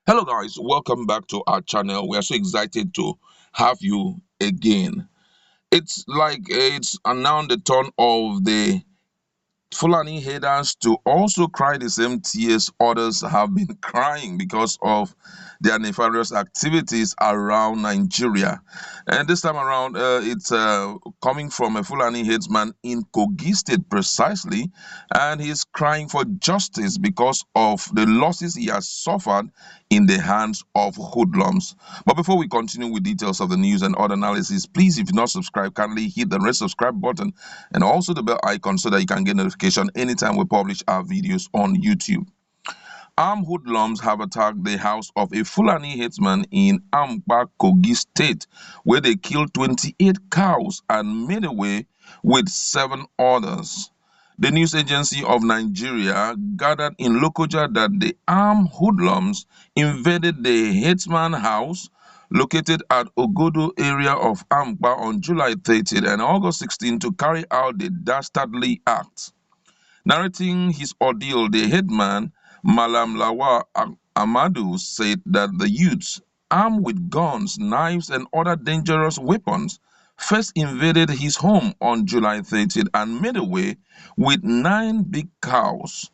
Hello guys, welcome back to our channel. We are so excited to have you again. It's like it's now the turn of the Fulani haters to also cry the same tears others have been crying because of their nefarious activities around Nigeria. And this time around, it's coming from a Fulani headsman in Kogi State precisely, and he's crying for justice because of the losses he has suffered in the hands of hoodlums. But before we continue with details of the news and other analysis, please, if you're not subscribed, kindly hit the red subscribe button and also the bell icon so that you can get notification anytime we publish our videos on YouTube. Armed hoodlums have attacked the house of a Fulani headsman in Amba, Kogi State, where they killed 28 cows and made away with 7 others. The news agency of Nigeria gathered in Lokoja that the armed hoodlums invaded the headsman house located at Ogodo area of Amba on July 30th and August 16th to carry out the dastardly act. Narrating his ordeal, the headman, Malam Lawa Amadu, said that the youths, armed with guns, knives, and other dangerous weapons, first invaded his home on July 30th and made away with 9 big cows.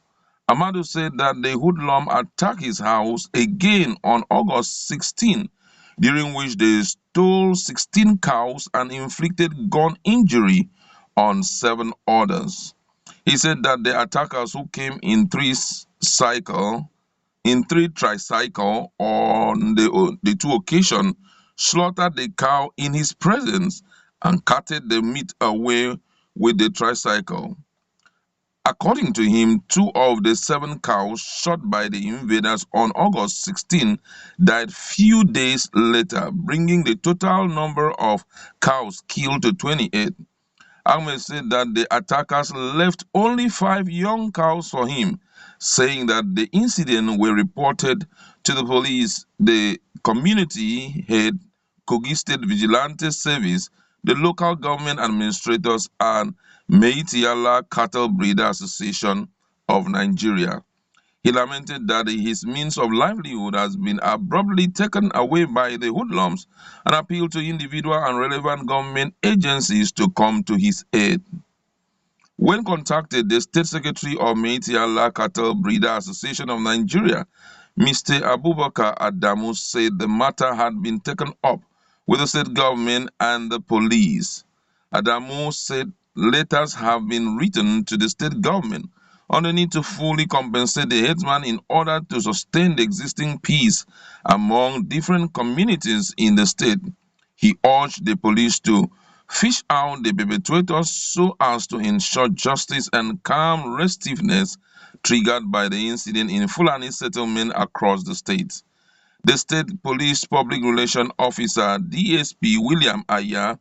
Amadu said that the hoodlum attacked his house again on August 16, during which they stole 16 cows and inflicted gun injury on 7 others. He said that the attackers who came in three tricycle on the 2 occasions slaughtered the cow in his presence and carted the meat away with the tricycle. According to him, 2 of the 7 cows shot by the invaders on August 16 died few days later, bringing the total number of cows killed to 28. Ahmed said that the attackers left only 5 young cows for him, saying that the incident were reported to the police, the community head, Kogi State Vigilante Service, the local government administrators, and Miyetti Cattle Breeder Association of Nigeria. He lamented that his means of livelihood has been abruptly taken away by the hoodlums and appealed to individual and relevant government agencies to come to his aid. When contacted, the State Secretary of Miyetti Cattle Breeder Association of Nigeria, Mr. Abubakar Adamu, said the matter had been taken up with the state government and the police. Adamu said letters have been written to the state government on the need to fully compensate the headsman in order to sustain the existing peace among different communities in the state. He urged the police to fish out the perpetrators so as to ensure justice and calm restiveness triggered by the incident in Fulani settlement across the state. The State Police Public Relations Officer DSP William Aya,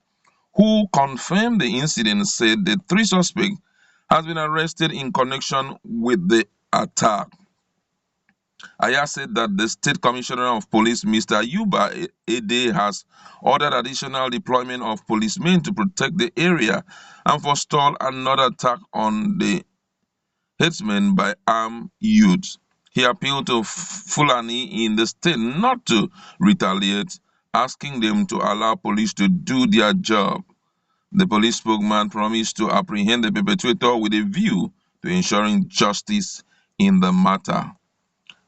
who confirmed the incident, said the 3 suspects has been arrested in connection with the attack. Aya said that the State Commissioner of Police, Mr. Yuba Ede, has ordered additional deployment of policemen to protect the area and forestall another attack on the headsmen by armed youths. He appealed to Fulani in the state not to retaliate, asking them to allow police to do their job. The police spokesman promised to apprehend the perpetrator with a view to ensuring justice in the matter.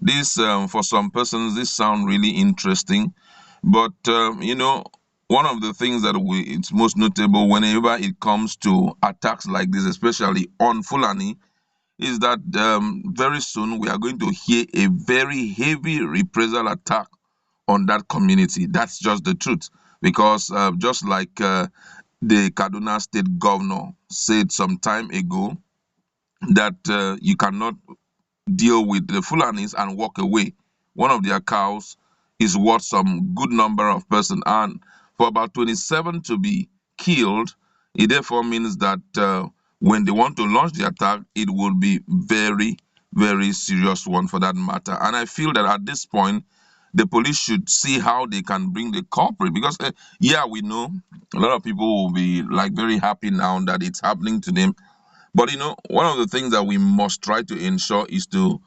This, for some persons, this sounds really interesting, but one of the things that it's most notable whenever it comes to attacks like this, especially on Fulani, is that very soon we are going to hear a very heavy reprisal attack on that community. That's just the truth, because just like the Kaduna State Governor said some time ago that you cannot deal with the Fulanis and walk away. One of their cows is worth some good number of person, and for about 27 to be killed, it therefore means that when they want to launch the attack, it will be very, very serious one for that matter. And I feel that at this point, the police should see how they can bring the culprit, because yeah, we know a lot of people will be like very happy now that it's happening to them, but one of the things that we must try to ensure is to,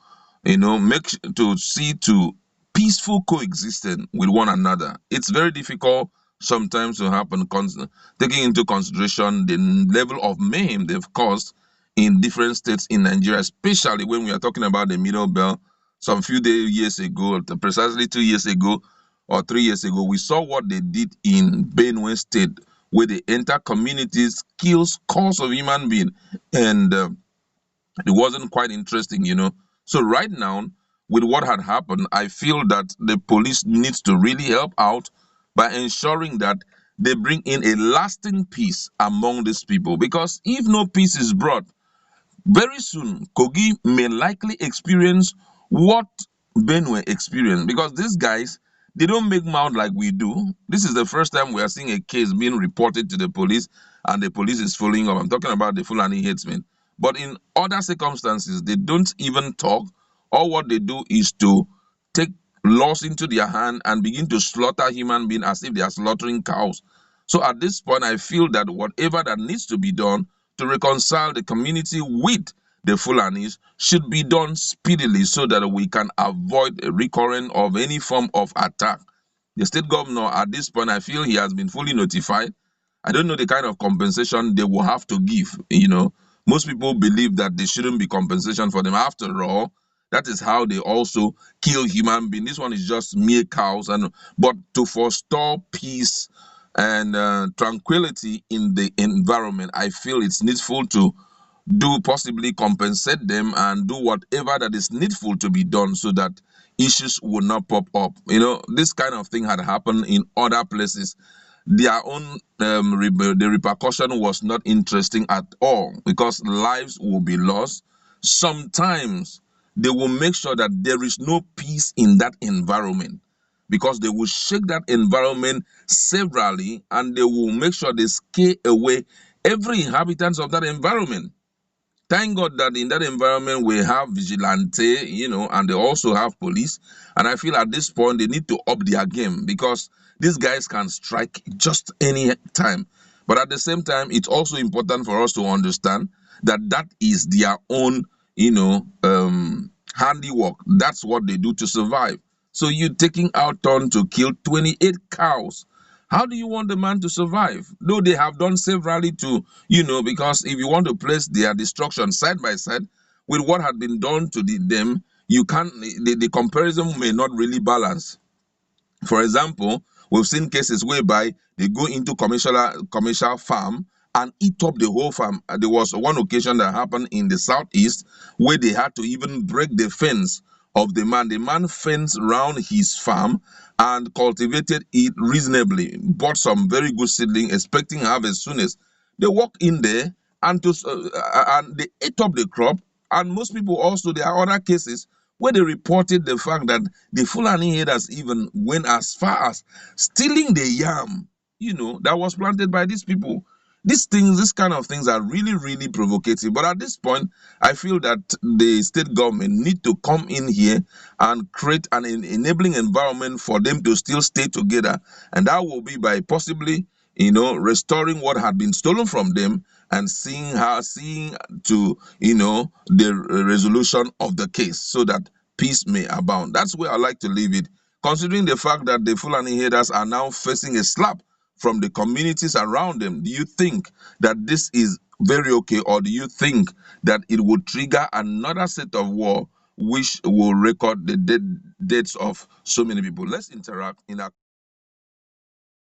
make to see to peaceful coexistence with one another. It's very difficult sometimes to happen, taking into consideration the level of mayhem they've caused in different states in Nigeria, especially when we are talking about the Middle Belt. Some years ago, precisely 2 years ago or 3 years ago, we saw what they did in Benue State, where they enter communities, kills scores of human beings, and it wasn't quite interesting. So right now, with what had happened, I feel that the police needs to really help out by ensuring that they bring in a lasting peace among these people. Because if no peace is brought, very soon, Kogi may likely experience what Benue experienced, because these guys, they don't make mouth like we do. This is the first time we are seeing a case being reported to the police and the police is following up. I'm talking about the Fulani headsmen. But in other circumstances, they don't even talk. All what they do is to take laws into their hand and begin to slaughter human beings as if they are slaughtering cows. So at this point, I feel that whatever that needs to be done to reconcile the community with the Fulanis should be done speedily so that we can avoid a recurrence of any form of attack. The state governor, at this point, I feel he has been fully notified. I don't know the kind of compensation they will have to give. Most people believe that there shouldn't be compensation for them. After all, that is how they also kill human beings. This one is just mere cows, but to forestall peace and tranquility in the environment, I feel it's needful to do possibly compensate them and do whatever that is needful to be done so that issues will not pop up. This kind of thing had happened in other places. Their own the repercussion was not interesting at all, because lives will be lost. Sometimes they will make sure that there is no peace in that environment, because they will shake that environment severally and they will make sure they scare away every inhabitant of that environment. Thank God that in that environment we have vigilante, and they also have police. And I feel at this point they need to up their game, because these guys can strike just any time. But at the same time, it's also important for us to understand that that is their own, handiwork. That's what they do to survive. So you taking out turn to kill 28 cows. How do you want the man to survive? Though they have done severally because if you want to place their destruction side by side with what had been done to them, you can't. The comparison may not really balance. For example, we've seen cases whereby they go into commercial farm and eat up the whole farm. There was one occasion that happened in the southeast where they had to even break the fence of the man. The man fenced around his farm and cultivated it reasonably, bought some very good seedling, expecting harvest soon as they walk in there and they ate up the crop. And most people also, there are other cases where they reported the fact that the Fulani herders even went as far as stealing the yam, that was planted by these people. This kind of things are really, really provocative. But at this point, I feel that the state government need to come in here and create an enabling environment for them to still stay together. And that will be by possibly, restoring what had been stolen from them and seeing to, the resolution of the case so that peace may abound. That's where I like to leave it, considering the fact that the Fulani herders are now facing a slap from the communities around them. Do you think that this is very okay, or do you think that it would trigger another set of war which will record the deaths of so many people? Let's interact in our